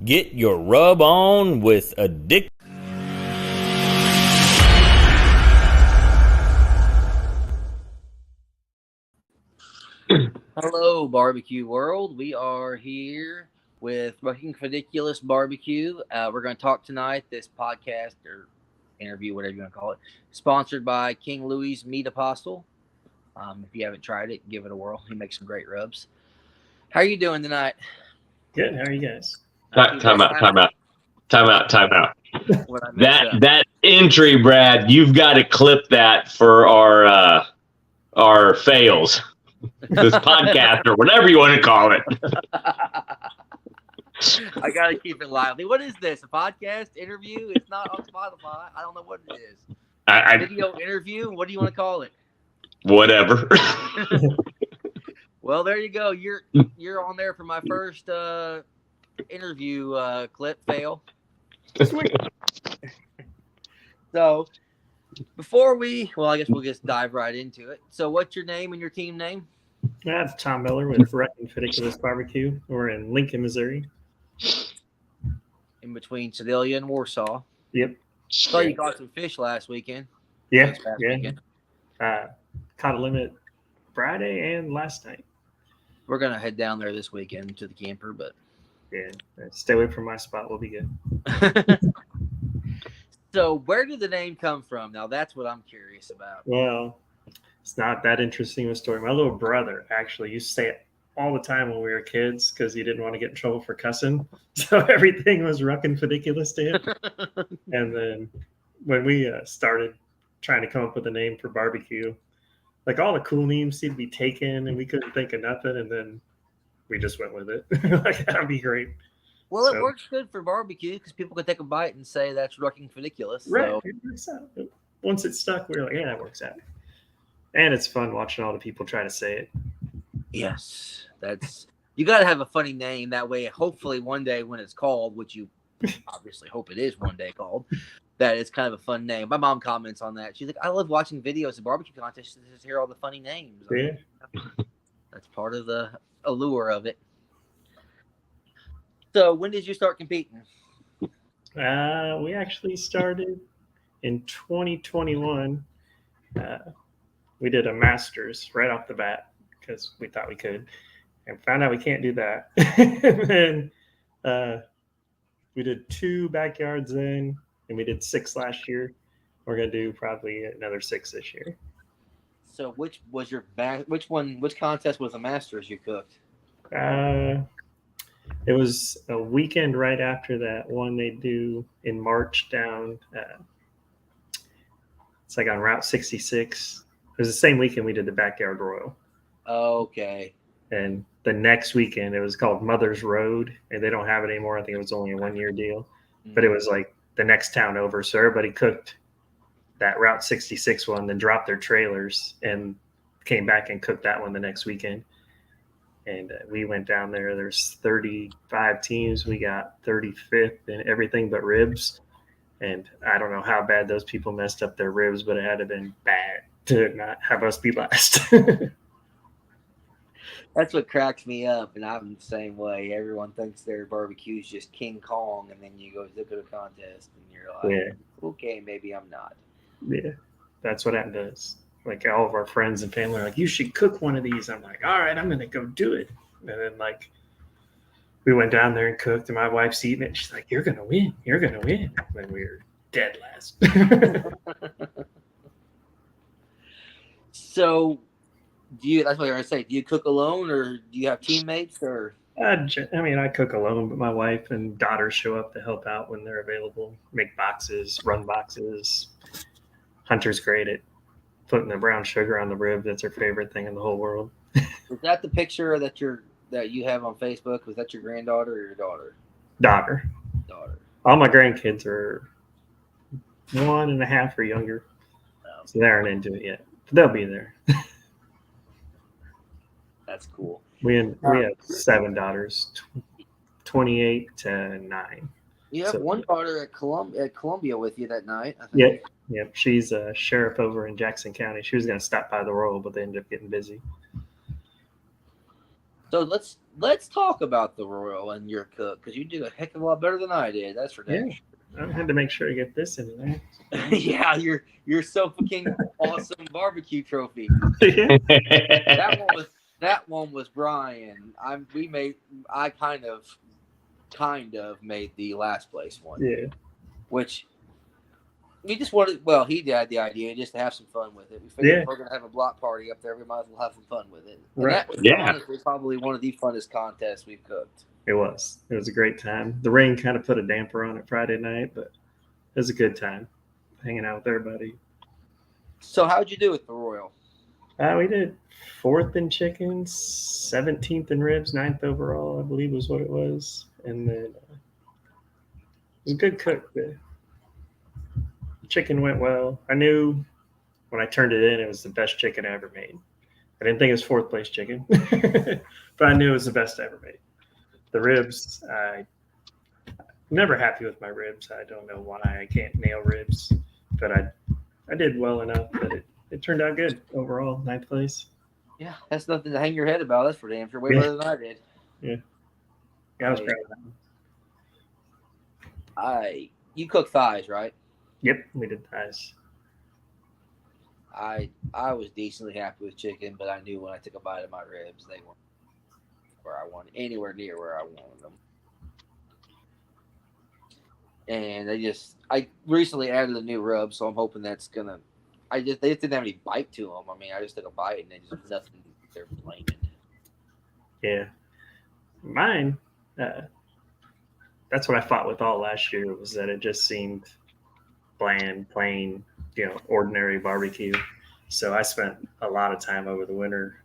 Get your rub on with Addict. Hello, barbecue world. We are here with Rucking Fidiculous BBQ. We're going to talk tonight. This podcast or interview, whatever you want to call it, sponsored by King Louie's Meat Apostle. If you haven't tried it, give it a whirl. He makes some great rubs. How are you doing tonight? Good. How are you guys? Time out. What I messed up? That entry, Brad, you've got to clip that for our fails. This podcast or whatever you want to call it. I got to keep it lively. What is this? A podcast interview? It's not on Spotify. I don't know what it is. Video interview? What do you want to call it? Whatever. Well, there you go. You're on there for my first interview clip fail. So before I guess we'll just dive right into it. So what's your name and your team name? That's Tom Miller with Rucking Fidiculous BBQ. We're in Lincoln, Missouri. In between Sedalia and Warsaw. Yep. Saw you caught some fish last weekend. Yeah. Weekend. Caught a limit Friday and last night. We're going to head down there this weekend to the camper, but yeah, stay away from my spot. We'll be good. So where did the name come from? Now, that's what I'm curious about. Well, it's not that interesting of a story. My little brother actually used to say it all the time when we were kids because he didn't want to get in trouble for cussing. So everything was Rucking Fidiculous to him. And then when we started trying to come up with a name for barbecue, like all the cool names seemed to be taken and we couldn't think of nothing. And then we just went with it. Like, that'd be great. Well, it works good for barbecue because people can take a bite and say that's Rucking Fidiculous. Right. So. It works out. Once it's stuck, we were like, yeah, that works out. And it's fun watching all the people try to say it. Yes. You got to have a funny name. That way, hopefully one day when it's called, which you obviously hope it is one day called, that it's kind of a fun name. My mom comments on that. She's like, I love watching videos of barbecue contests to just hear all the funny names. Yeah. That's part of the allure of it. So when did you start competing? We actually started in 2021. We did a Masters right off the bat because we thought we could and found out we can't do that. And then we did 2 backyards then, and we did 6 last year. We're going to do probably another 6 this year. So which contest was the Masters you cooked? It was a weekend right after that one they do in March down. It's like on Route 66. It was the same weekend we did the Backyard Royal. Okay. And the next weekend it was called Mother's Road, and they don't have it anymore. I think it was only a 1-year deal, but it was like the next town over. So everybody cooked that Route 66 one, then dropped their trailers and came back and cooked that one the next weekend. And we went down there. There's 35 teams. We got 35th in everything but ribs. And I don't know how bad those people messed up their ribs, but it had to have been bad to not have us be last. That's what cracks me up, and I'm the same way. Everyone thinks their barbecue is just King Kong, and then you go look at a contest, and you're like, okay, maybe I'm not. Yeah, that's what happened to us. Like, all of our friends and family are like, you should cook one of these. I'm like, all right, I'm going to go do it. And then, like, we went down there and cooked, and my wife's eating it. She's like, you're going to win. You're going to win. And we were dead last. So, that's what I was going to say. Do you cook alone, or do you have teammates? Or I cook alone, but my wife and daughters show up to help out when they're available, make boxes, run boxes. Hunter's great at putting the brown sugar on the rib. That's her favorite thing in the whole world. Was that the picture that you have on Facebook? Was that your granddaughter or your daughter? Daughter. All my grandkids are 1.5 or younger, so they aren't into it yet. But they'll be there. That's cool. We have 7 daughters, 28 to 9. You have one daughter at Columbia with you that night, I think. Yep. She's a sheriff over in Jackson County. She was going to stop by the Royal, but they ended up getting busy. So let's talk about the Royal and your cook, because you do a heck of a lot better than I did. That's for damn sure. I had to make sure to get this in there. Yeah, your Sofa King awesome barbecue trophy. Yeah. That one was Brian. I kind of made the last place one. Yeah. Which we just wanted. Well, he had the idea just to have some fun with it. We figured if we're gonna have a block party up there, we might as well have some fun with it. And that was honestly probably one of the funnest contests we've cooked. It was a great time. The rain kind of put a damper on it Friday night, but it was a good time hanging out with everybody. So how'd you do with the Royal? We did 4th in chickens, 17th in ribs, 9th overall, I believe was what it was. And then it was a good cook. The chicken went well. I knew when I turned it in, it was the best chicken I ever made. I didn't think it was 4th place chicken, but I knew it was the best I ever made. The ribs, I'm never happy with my ribs. I don't know why I can't nail ribs, but I did well enough that it turned out good overall, 9th place. Yeah, that's nothing to hang your head about. That's for damn sure. Way better than I did. Yeah, I was proud of that. You cook thighs, right? Yep, we did thighs. I was decently happy with chicken, but I knew when I took a bite of my ribs, they weren't where I wanted, anywhere near where I wanted them. And I recently added a new rub, so I'm hoping that's gonna. They just didn't have any bite to them. I mean, I just took a bite and they just nothing. They're bland. Yeah, mine. That's what I fought with all last year, was that it just seemed bland, plain, ordinary barbecue. So I spent a lot of time over the winter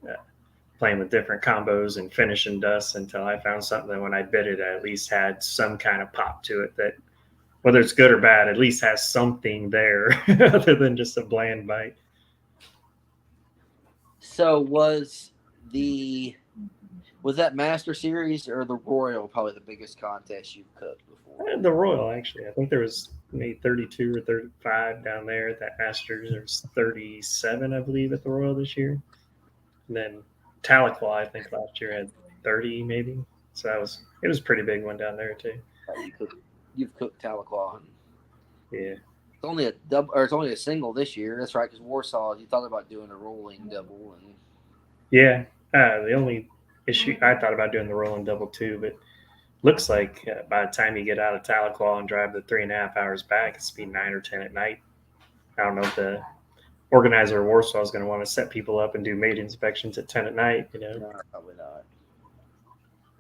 playing with different combos and finishing dust until I found something that when I bit it, I at least had some kind of pop to it that, whether it's good or bad, at least has something there other than just a bland bite. So was that Master Series or the Royal probably the biggest contest you've cooked before? The Royal, actually. I think there was maybe 32 or 35 down there at that Masters. There's 37, I believe, at the Royal this year. And then Tahlequah, I think last year had 30 maybe. So it was a pretty big one down there too. You've cooked Tahlequah. Yeah. It's only a double, or it's only a single this year. That's right, because Warsaw, you thought about doing a rolling double. And yeah. The only issue, I thought about doing the rolling double too, but looks like by the time you get out of Tahlequah and drive the 3.5 hours back, it's be 9 or 10 at night. I don't know if the organizer of Warsaw is going to want to set people up and do maid inspections at 10 at night. No, probably not.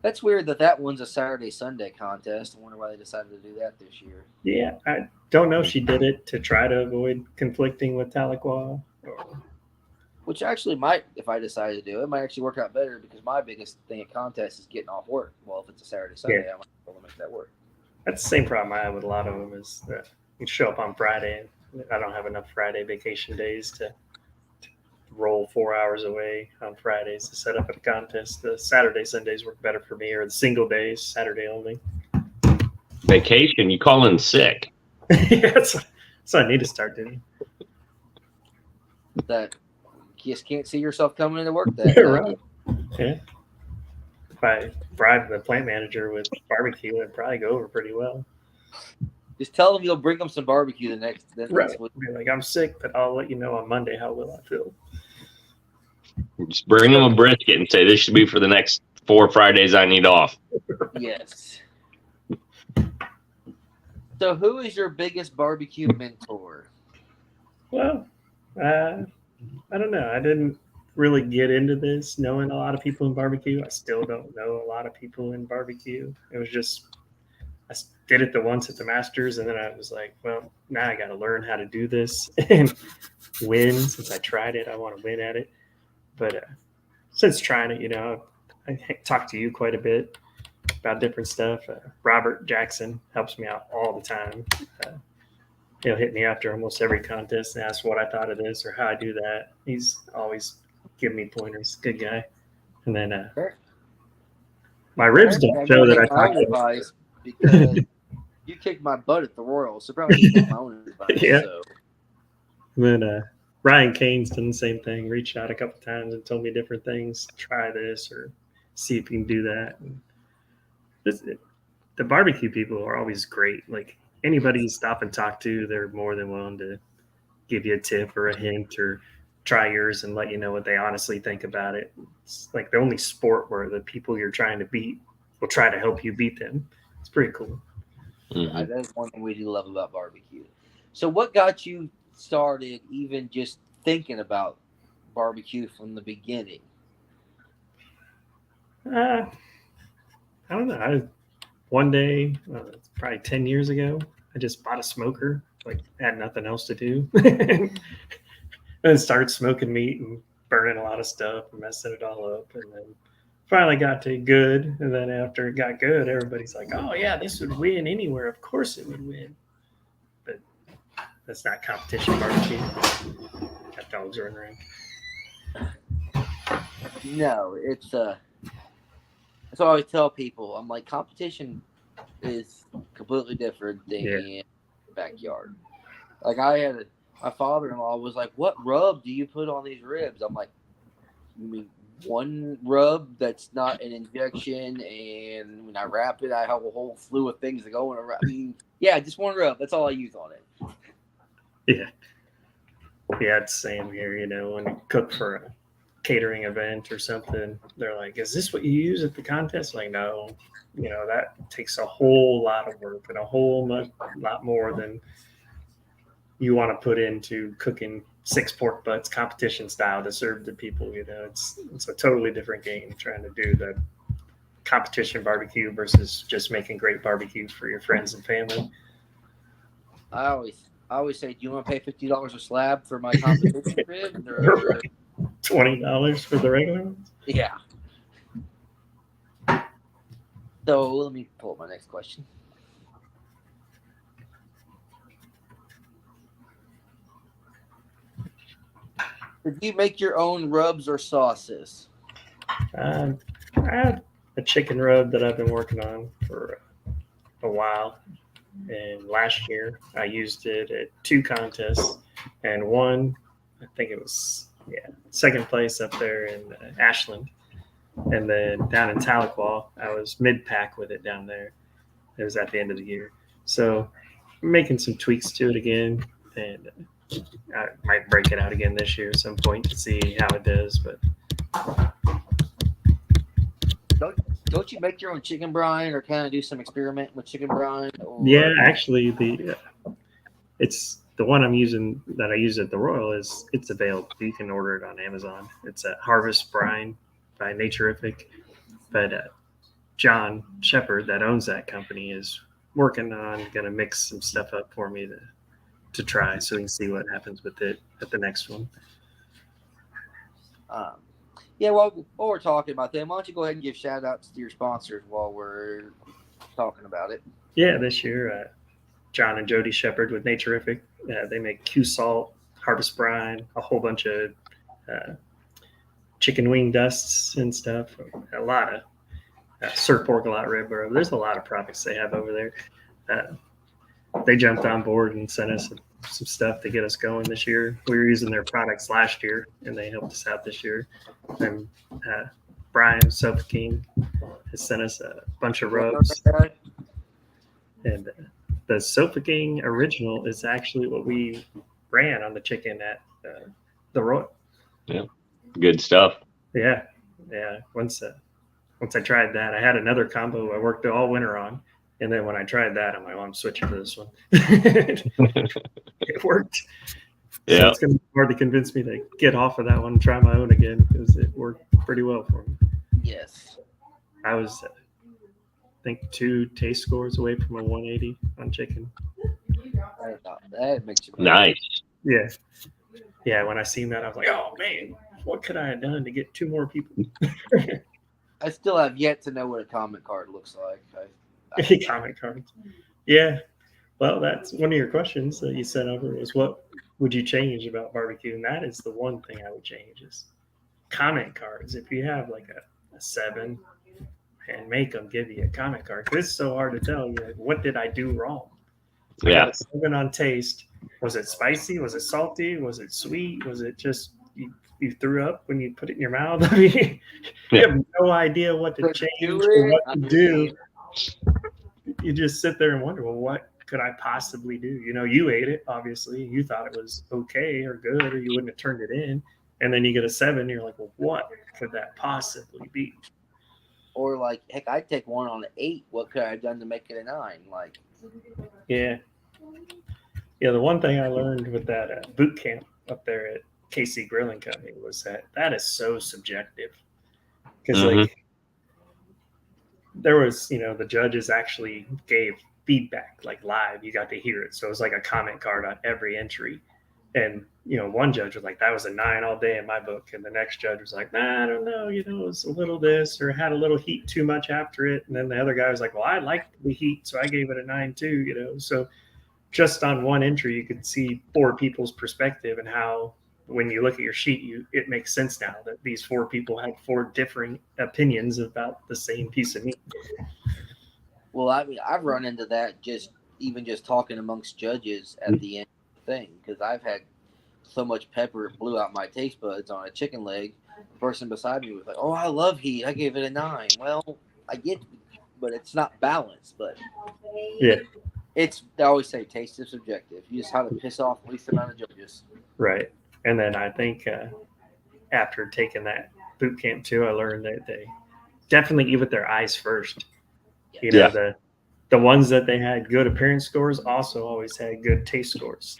That's weird that one's a Saturday-Sunday contest. I wonder why they decided to do that this year. Yeah, I don't know if she did it to try to avoid conflicting with Tahlequah. Which actually might, if I decided to do it, might actually work out better, because my biggest thing at contests is getting off work. Well, if it's a Saturday-Sunday, I might be able to make that work. That's the same problem I have with a lot of them, is that you show up on Friday. I don't have enough Friday vacation days to roll 4 hours away on Fridays to set up at a contest. The Saturday, Sundays work better for me, or the single days, Saturday only. Vacation? You call in sick? Yeah, that's what I need to start doing. That you just can't see yourself coming into work that right. Yeah. If I bribe the plant manager with barbecue, it'd probably go over pretty well. Just tell them you'll bring them some barbecue the next week. Be like, I'm sick, but I'll let you know on Monday how well I feel. Just bring them a brisket and say, this should be for the next 4 Fridays I need off. Yes. So who is your biggest barbecue mentor? Well, I don't know. I didn't really get into this knowing a lot of people in barbecue. I still don't know a lot of people in barbecue. It was just, I did it the once at the Masters, and then I was like, well, now I got to learn how to do this and win. Since I tried it, I want to win at it. But since trying it, I talk to you quite a bit about different stuff. Robert Jackson helps me out all the time. He'll hit me after almost every contest and ask what I thought of this or how I do that. He's always giving me pointers. Good guy. And then my ribs don't show that I talk to advice, because you kicked my butt at the Royal, so probably you take my own advice. Yeah. So. And then Ryan Kane's done the same thing. Reached out a couple times and told me different things. Try this or see if you can do that. The barbecue people are always great. Like anybody you stop and talk to, they're more than willing to give you a tip or a hint or try yours and let you know what they honestly think about it. It's like the only sport where the people you're trying to beat will try to help you beat them. It's pretty cool. Yeah, that's one thing we do love about barbecue. So what got you started even just thinking about barbecue from the beginning? I don't know. One day, probably 10 years ago, I just bought a smoker, like had nothing else to do. And started smoking meat and burning a lot of stuff and messing it all up. And then finally got to good. And then after it got good, everybody's like, oh, yeah, this would win anywhere. Of course it would win. But that's not competition barbecue. Got dogs running around. No, it's that's what I always tell people. I'm like, competition is completely different than backyard. Like my father-in-law was like, "What rub do you put on these ribs?" I'm like, "You mean one rub that's not an injection, and when I wrap it, I have a whole slew of things that go in around." I mean, yeah, just one rub. That's all I use on it. Yeah, it's the same here. When you cook for a catering event or something, they're like, "Is this what you use at the contest?" Like, no. That takes a whole lot of work and a whole lot more than you want to put into cooking 6 pork butts competition style to serve the people. It's a totally different game trying to do the competition barbecue versus just making great barbecue for your friends and family. I always say, do you want to pay $50 a slab for my competition ribs, or $20 for the regular ones? Yeah. So let me pull up my next question. Did you make your own rubs or sauces? I have a chicken rub that I've been working on for a while. And last year I used it at 2 contests and won. I think it was, second place up there in Ashland. And then down in Tahlequah, I was mid-pack with it down there. It was at the end of the year. So I'm making some tweaks to it again. And I might break it out again this year at some point to see how it does. But don't you make your own chicken brine or kind of do some experiment with chicken brine? Yeah, actually, it's the one I'm using that I use at the Royal it's available. You can order it on Amazon. It's a Harvest Brine by Naturific. But John Shepard, that owns that company, is working on going to mix some stuff up for me to try, so we can see what happens with it at the next one. While we're talking about them, why don't you go ahead and give shout outs to your sponsors while we're talking about it? Yeah, this year, John and Jody Shepard with Naturific. They make Q-Salt, Harvest Brine, a whole bunch of chicken wing dusts and stuff. A lot of Sir Pork-a-Lot rib. There's a lot of products they have over there. They jumped on board and sent us some stuff to get us going this year. We were using their products last year, and they helped us out this year. And Brian Sofa King has sent us a bunch of rubs. And the Sofa King original is actually what we ran on the chicken at the Royal. Yeah, good stuff. Yeah. Once I tried that, I had another combo I worked all winter on. And then when I tried that, I'm like, I'm switching to this one. It worked. Yeah. So it's going to be hard to convince me to get off of that one and try my own again because it worked pretty well for me. Yes. I was, I think, 2 taste scores away from a 180 on chicken. That makes you nice. Yeah. Yeah, when I seen that, I was like, oh, man, what could I have done to get 2 more people? I still have yet to know what a comment card looks like. Comment cards. Yeah. Well, that's one of your questions that you sent over was what would you change about barbecue? And that is the one thing I would change is comment cards. If you have like a 7 and make them give you a comment card, because it's so hard to tell. You're like, what did I do wrong? I got a 7 on taste. Was it spicy? Was it salty? Was it sweet? Was it just you threw up when you put it in your mouth. I mean, you have no idea what to change or what to do. You just sit there and wonder, well, what could I possibly do? You ate it, obviously. You thought it was okay or good, or you wouldn't have turned it in. And then you get a 7, you're like, well, what could that possibly be? Or like, heck, I'd take one on an 8. What could I have done to make it a 9? Like, yeah. The one thing I learned with that boot camp up there at KC Grilling Company was that is so subjective. Because like there was, the judges actually gave feedback like live. You got to hear it. So it was like a comment card on every entry. And, one judge was like, that was a 9 all day in my book. And the next judge was like, nah, I don't know, it was a little this or had a little heat too much after it. And then the other guy was like, well, I liked the heat, so I gave it a 9 too, So just on one entry, you could see 4 people's perspective and how, when you look at your sheet, it makes sense now that these 4 people had 4 different opinions about the same piece of meat. Well, I mean, I've run into that just talking amongst judges at the end of the thing, because I've had so much pepper it blew out my taste buds on a chicken leg. The person beside me was like, "Oh, I love heat. I gave it a 9." Well, I get, but it's not balanced. But yeah, I always say taste is subjective. You just have to piss off the least amount of judges. Right. And then I think after taking that boot camp too, I learned that they definitely eat with their eyes first. The ones that they had good appearance scores also always had good taste scores.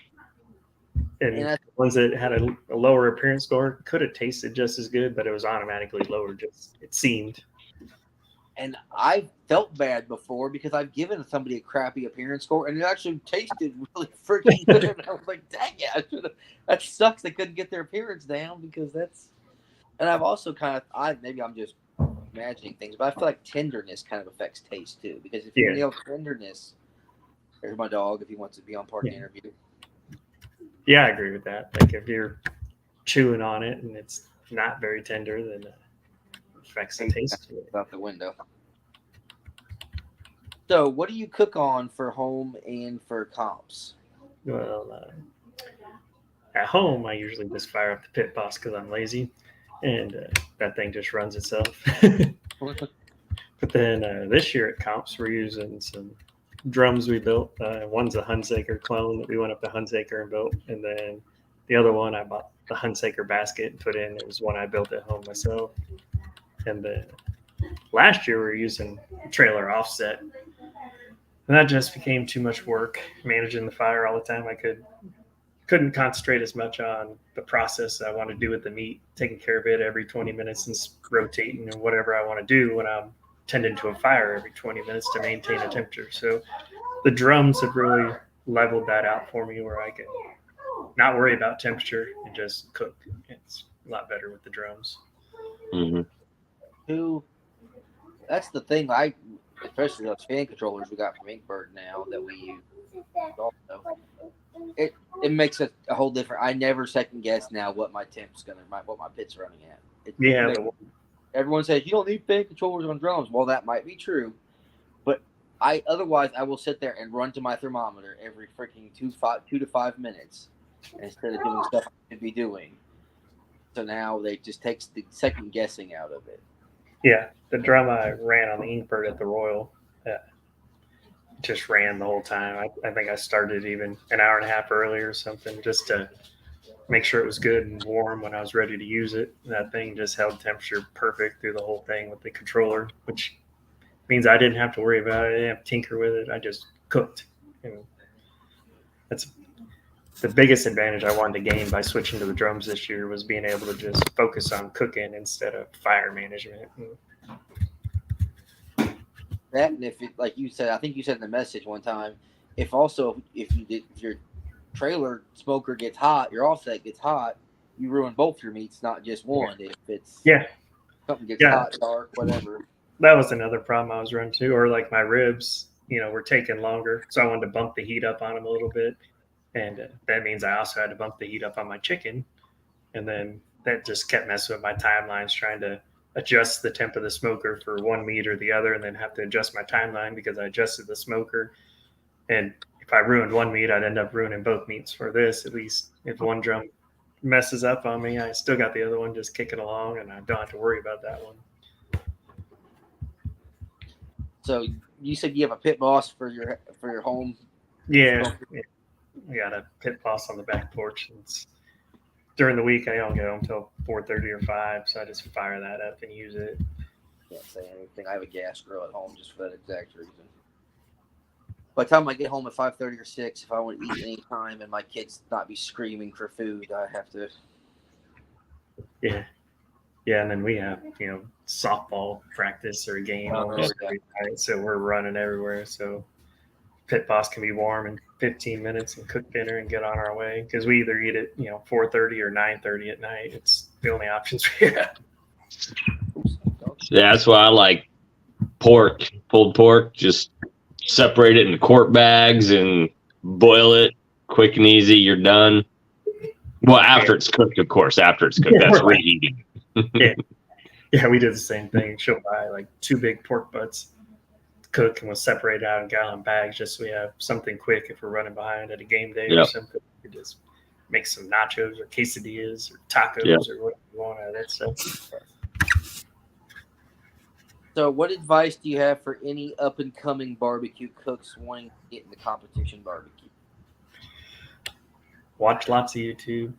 And the ones that had a lower appearance score could have tasted just as good, but it was automatically lower, just it seemed. And I felt bad before because I've given somebody a crappy appearance score and it actually tasted really freaking good. And I was like, dang it, that sucks. They couldn't get their appearance down because that's. And I've also maybe I'm just imagining things, but I feel like tenderness kind of affects taste too. Because if you nail tenderness, there's my dog if he wants to be on part of the interview. Yeah, I agree with that. Like if you're chewing on it and it's not very tender, then it affects the taste. Out the window. So, what do you cook on for home and for comps? Well, at home, I usually just fire up the pit boss because I'm lazy, and that thing just runs itself. But then this year at comps, we're using some drums we built. One's a Hunsaker clone that we went up to Hunsaker and built, and then the other one I bought the Hunsaker basket and put in. It was one I built at home myself. And then last year we were using trailer offset, and that just became too much work managing the fire all the time. I couldn't concentrate as much on the process I want to do with the meat, taking care of it every 20 minutes and rotating and whatever I want to do when I'm tending to a fire every 20 minutes to maintain a temperature. So the drums have really leveled that out for me where I can not worry about temperature and just cook. It's a lot better with the drums. Mm-hmm. That's the thing. Especially those fan controllers we got from Inkbird now that we use. Also, it makes a whole different. I never second guess now what my temp's what my pit's running at. Everyone says you don't need fan controllers on drums. Well, that might be true, but otherwise I will sit there and run to my thermometer every freaking 2 to 5 minutes instead of doing stuff I should be doing. So now they just takes the second guessing out of it. Yeah, the drum I ran on the Inkbird at the Royal just ran the whole time. I think I started even an hour and a half early or something just to make sure it was good and warm when I was ready to use it. And that thing just held temperature perfect through the whole thing with the controller, which means I didn't have to worry about it. I didn't have to tinker with it. I just cooked. And that's the biggest advantage I wanted to gain by switching to the drums this year was being able to just focus on cooking instead of fire management. That, and if it, like you said, I think you said in the message one time, if your trailer smoker gets hot, your offset gets hot, you ruin both your meats, not just one. If it's something gets hot, dark, whatever. That was another problem I was running too. Or like my ribs, were taking longer, so I wanted to bump the heat up on them a little bit, and that means I also had to bump the heat up on my chicken, and then that just kept messing with my timelines, trying to adjust the temp of the smoker for one meat or the other, and then have to adjust my timeline because I adjusted the smoker. And if I ruined one meat, I'd end up ruining both meats for this. At least if one drum messes up on me, I still got the other one just kicking along, and I don't have to worry about that one. So you said you have a pit boss for your home. Yeah. We got a pit boss on the back porch. During the week, I don't get home until 4:30 or 5, so I just fire that up and use it. Can't say anything. I have a gas grill at home just for that exact reason. By the time I get home at 5:30 or 6, if I want to eat any time and my kids not be screaming for food, I have to. Yeah. Yeah, and then we have, softball practice or a game almost every night, so we're running everywhere. So pit boss can be warm in 15 minutes and cook dinner and get on our way, because we either eat at 4:30 or 9:30 at night. It's the only options we have. Yeah, that's why I like pork, pulled pork. Just separate it in quart bags and boil it quick and easy. You're done. Well, after it's cooked, of course. After it's cooked, that's reheating. Yeah, we did the same thing. She'll buy like 2 big pork butts, cook, and we'll separate out in gallon bags just so we have something quick if we're running behind at a game day or something. We just make some nachos or quesadillas or tacos or whatever you want out of that stuff. So what advice do you have for any up-and-coming barbecue cooks wanting to get into competition barbecue? Watch lots of YouTube.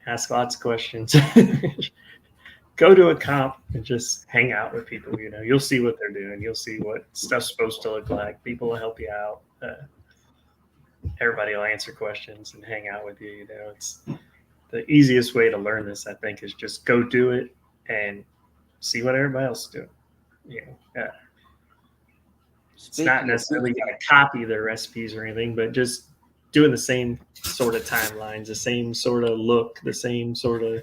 Ask lots of questions. Go to a comp and just hang out with people. You'll see what they're doing. You'll see what stuff's supposed to look like. People will help you out. Everybody will answer questions and hang out with you. It's the easiest way to learn this, I think, is just go do it and see what everybody else is doing. It's not necessarily going to copy their recipes or anything, but just doing the same sort of timelines, the same sort of look, the same sort of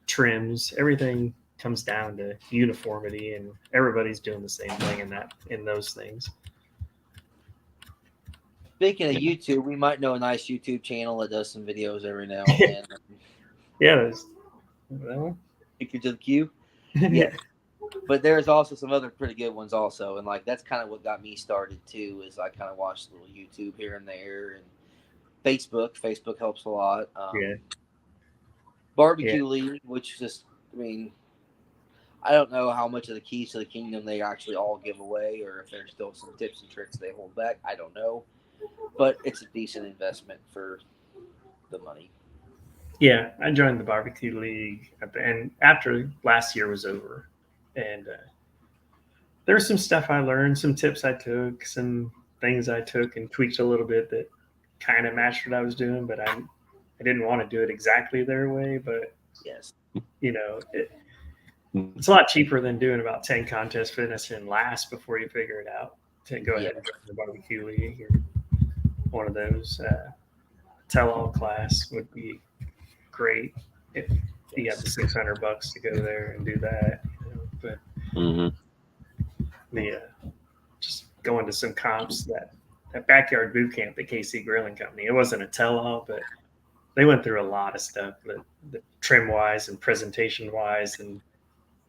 trims. Everything comes down to uniformity, and everybody's doing the same thing in those things. Speaking of YouTube, we might know a nice YouTube channel that does some videos every now and then. Yeah, there's that one. Speaking to the queue. Yeah. But there's also some other pretty good ones also. And that's kind of what got me started too, is I kind of watched a little YouTube here and there, and Facebook. Facebook helps a lot. Barbecue League, which just, I don't know how much of the keys to the kingdom they actually all give away, or if there's still some tips and tricks they hold back. I don't know. But it's a decent investment for the money. Yeah, I joined the barbecue league at the end after last year was over, and there was some stuff I learned, some tips I took, some things I took and tweaked a little bit that kind of matched what I was doing, but I didn't want to do it exactly their way. But yes, it's a lot cheaper than doing about 10 contests, finishing last before you figure it out, to go ahead and join the barbecue league or one of those. Tell-all class would be great if you have the $600 to go there and do that. But just going to some comps, that backyard boot camp at KC Grilling Company, it wasn't a tell-all, but they went through a lot of stuff, the trim wise and presentation wise, and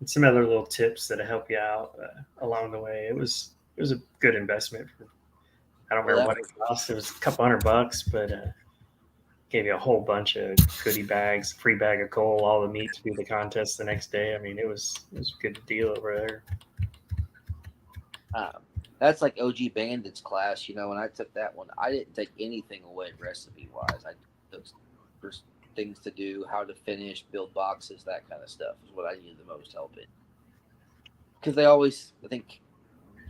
some other little tips that help you out along the way. It was a good investment. I don't remember what it cost. It was a couple $100, but gave you a whole bunch of goodie bags, free bag of coal, all the meat to do the contest the next day. It was a good deal over there. That's like OG Bandits class. When I took that one, I didn't take anything away recipe wise. I took things to do, how to finish, build boxes, that kind of stuff is what I needed the most help in. Because they always, I think,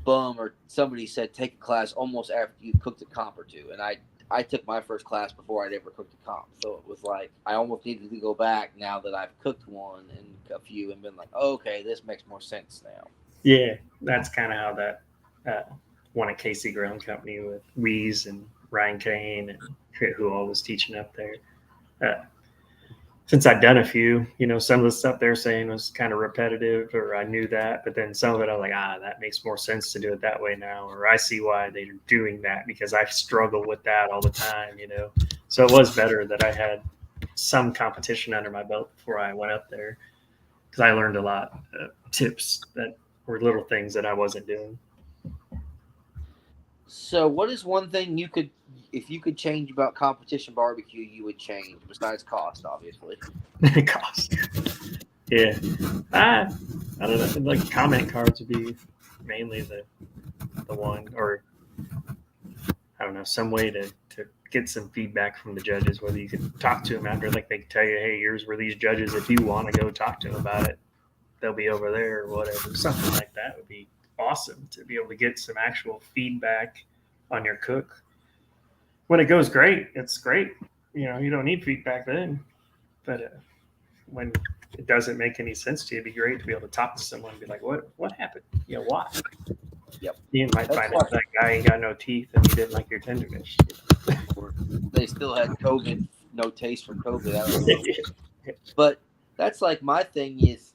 Bum or somebody said take a class almost after you cooked a comp or two, and I took my first class before I'd ever cooked a comp, so it was like I almost needed to go back now that I've cooked one and a few and been like, oh, okay, this makes more sense now. Yeah, that's kind of how that one at KC Grilling Company with Weeze and Ryan Kane and who all was teaching up there. Since I'd done a few, some of the stuff they're saying was kind of repetitive, or I knew that, but then some of it I was like, that makes more sense to do it that way now, or I see why they're doing that because I struggle with that all the time, So it was better that I had some competition under my belt before I went up there, because I learned a lot of tips that were little things that I wasn't doing. So what is one thing you could if you could change about competition barbecue, you would change, besides cost, obviously. Cost. Yeah. I don't know. Like comment cards would be mainly the one, or I don't know, some way to get some feedback from the judges, whether you could talk to them after, like they tell you, hey, here's where these judges, if you want to go talk to them about it, they'll be over there or whatever. Something like that would be awesome, to be able to get some actual feedback on your cook. When it goes great, it's great. You know, you don't need feedback then. But when it doesn't make any sense to you, it'd be great to be able to talk to someone and be like, what happened? You know, why? Yep. You might find out that guy ain't got no teeth and he didn't like your tenderness. They still had COVID, no taste for COVID. I don't know. But that's like my thing is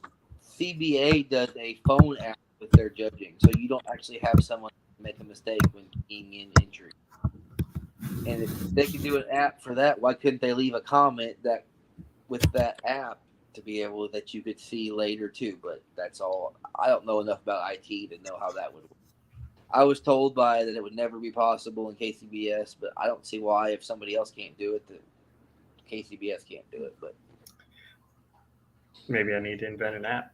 CBA does a phone app with their judging, so you don't actually have someone make a mistake when keying in entry. And if they can do an app for that, why couldn't they leave a comment that with that app to be able that you could see later too? But that's all. I don't know enough about IT to know how that would work. I was told that it would never be possible in KCBS, but I don't see why, if somebody else can't do it, that KCBS can't do it. But maybe I need to invent an app.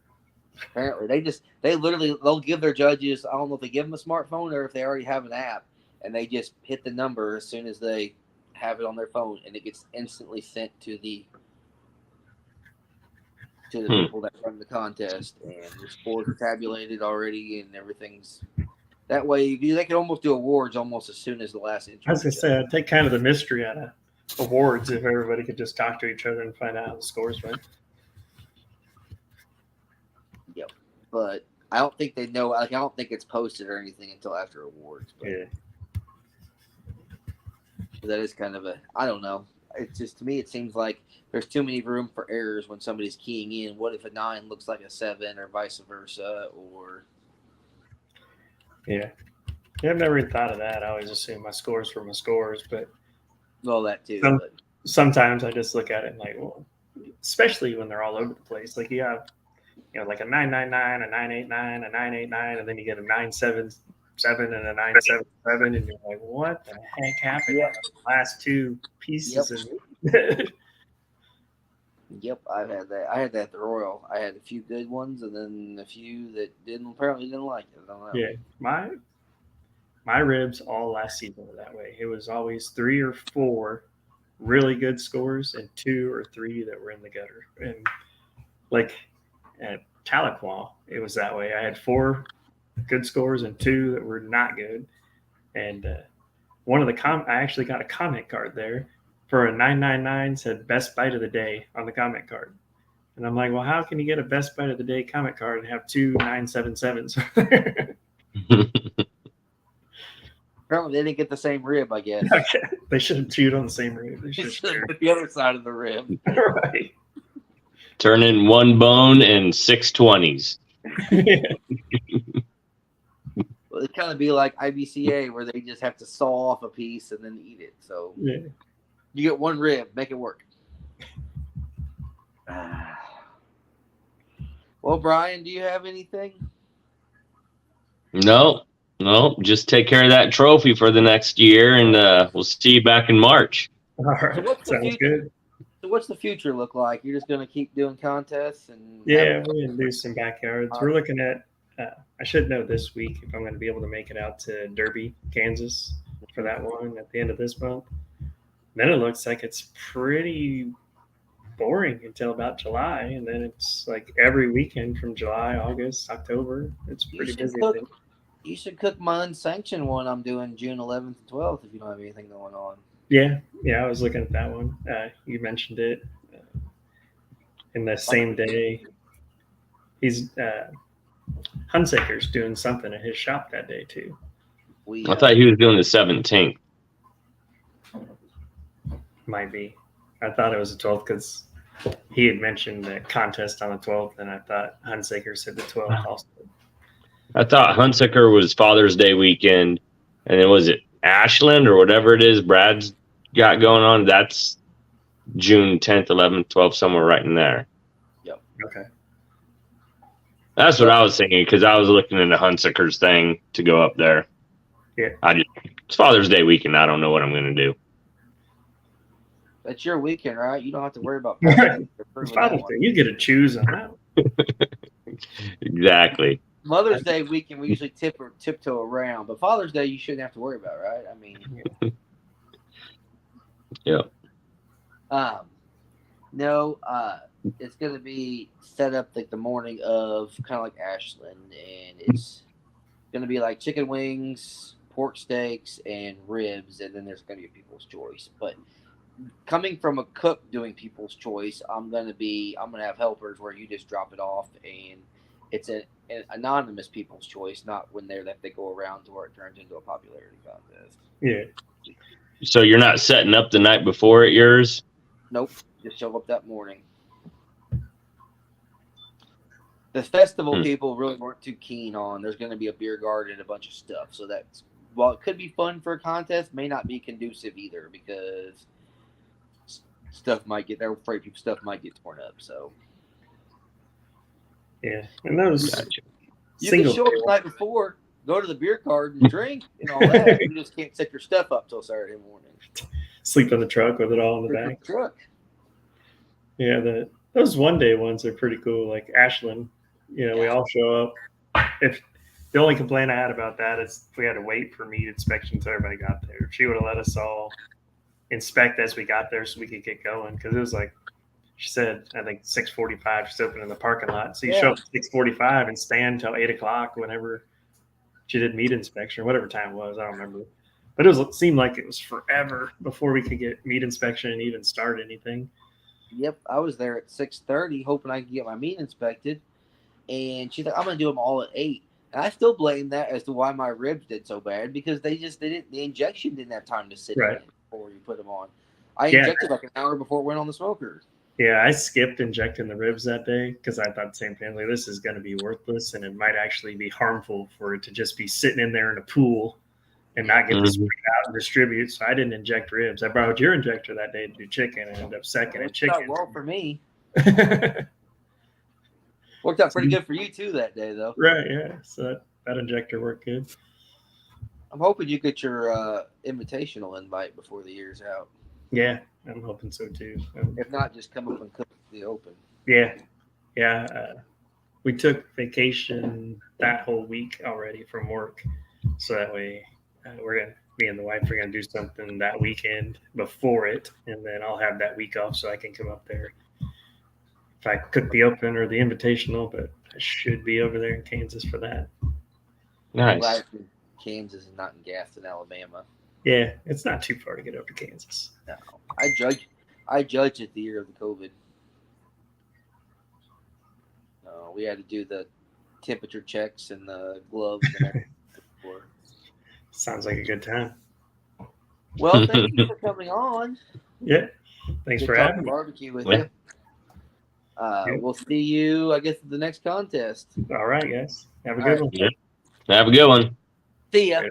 Apparently, they'll give their judges, I don't know if they give them a smartphone or if they already have an app, and they just hit the number as soon as they have it on their phone, and it gets instantly sent to the people that run the contest, and the scores are tabulated already, and everything's that way. They can almost do awards almost as soon as the last entry. I was gonna say, I'd take kind of the mystery out of awards if everybody could just talk to each other and find out how the scores went. Yep, but I don't think they know. Like, I don't think it's posted or anything until after awards. But Yeah. that is kind of I don't know. It's just, to me, it seems like there's too many room for errors when somebody's keying in. What if a 9 looks like a 7 or vice versa? Or Yeah, I've never even thought of that. I always assume my scores were my scores, but well, that too. but sometimes I just look at it and like, well, especially when they're all over the place. Like you have, like a 999, a 989, a 989, and then you get a 977 and a 977, and you're like, what the heck happened? Yep. The last two pieces. Yep. Yep, I've had that. I had that at the Royal. I had a few good ones, and then a few that apparently didn't like it. I don't know. Yeah, my ribs all last season were that way. It was always 3 or 4 really good scores and 2 or 3 that were in the gutter. And like at Tahlequah, it was that way. I had 4 good scores and 2 that were not good. And one of the I actually got a comment card there for a 999, said best bite of the day on the comment card. And I'm like, well, how can you get a best bite of the day comment card and have 2 977s? Apparently, they didn't get the same rib, I guess. Okay. They should have chewed on the same rib. They should have put the other side of the rib. Right. Turn in 1 bone and 6 20s. Well, it'd kind of be like IBCA, where they just have to saw off a piece and then eat it. So yeah. You get 1 rib, make it work. Well, Brian, do you have anything? No, just take care of that trophy for the next year, and we'll see you back in March. All right. Sounds good. So what's the future look like? You're just going to keep doing contests? Yeah, we're going to do some backyards. We're looking at, I should know this week if I'm going to be able to make it out to Derby, Kansas for that one at the end of this month. Then it looks like it's pretty boring until about July, and then it's like every weekend from July, August, October. It's pretty busy. You should cook my unsanctioned one I'm doing June 11th and 12th if you don't have anything going on. Yeah, I was looking at that one. You mentioned it. In the same day, he's Hunsaker's doing something at his shop that day too. I thought he was doing the 17th. Might be. I thought it was the 12th because he had mentioned the contest on the 12th, and I thought Hunsaker said the 12th also. I thought Hunsaker was Father's Day weekend, and then was it Ashland or whatever it is Brad's got going on? That's June 10th, 11th, 12th, somewhere right in there. Yep. Okay. That's what I was thinking, because I was looking into Hunsaker's thing to go up there. Yeah. It's Father's Day weekend. I don't know what I'm going to do. That's your weekend, right? You don't have to worry about It's Father's Day. You get to choose on that. Exactly. Mother's Day weekend, we usually tiptoe around, but Father's Day you shouldn't have to worry about, right? I mean, Yeah. No, it's gonna be set up like the morning of kind of like Ashland, and it's gonna be like chicken wings, pork steaks, and ribs, and then there's gonna be a people's choice. But coming from a cook doing people's choice, I'm gonna have helpers where you just drop it off, and it's an anonymous people's choice, not when they go around to where it turns into a popularity contest. Yeah. So you're not setting up the night before at yours? Nope, just show up that morning. The festival people really weren't too keen on. There's going to be a beer garden and a bunch of stuff, so that's while it could be fun for a contest, may not be conducive either because they're afraid stuff might get torn up. So yeah, and those you can show up the night before, go to the beer garden, drink, and all that. You just can't set your stuff up till Saturday morning. Sleep in the truck with it all in the back. Truck. Yeah, those one day ones are pretty cool. Like Ashland, we all show up. If the only complaint I had about that is we had to wait for meat inspection until everybody got there. She would have let us all inspect as we got there so we could get going, because it was like she said, I think 6:45 she's open in the parking lot. So you show up at 6:45 and stand till 8 o'clock whenever she did meat inspection or whatever time it was. I don't remember. But it seemed like it was forever before we could get meat inspection and even start anything. Yep, I was there at 6:30 hoping I could get my meat inspected. And she's like, I'm going to do them all at 8. And I still blame that as to why my ribs did so bad, because the injection didn't have time to sit in before you put them on. I injected like an hour before it went on the smoker. Yeah, I skipped injecting the ribs that day because I thought the same thing. Like, this is going to be worthless, and it might actually be harmful for it to just be sitting in there in a pool and not get to spread out and distribute. So I didn't inject ribs. I borrowed your injector that day to do chicken and ended up second at chicken. Worked out well for me. Worked out pretty good for you too that day, though. Right, yeah. So that injector worked good. I'm hoping you get your invitational invite before the year's out. Yeah, I'm hoping so too. If not, just come up and cook the open. Yeah. We took vacation that whole week already from work, so that way me and the wife are gonna do something that weekend before it, and then I'll have that week off so I can come up there. If I cook the open or the invitational, but I should be over there in Kansas for that. Nice. Glad Kansas is not in Gaston, Alabama. Yeah, it's not too far to get over to Kansas. No, I judged it the year of the COVID. No, we had to do the temperature checks and the gloves and everything. Sounds like a good time. Well, thank you for coming on. Yeah, thanks for having me. Barbecue with you. We'll see you, I guess, at the next contest. All right, guys. Have a good one. Yeah. Have a good one. See ya.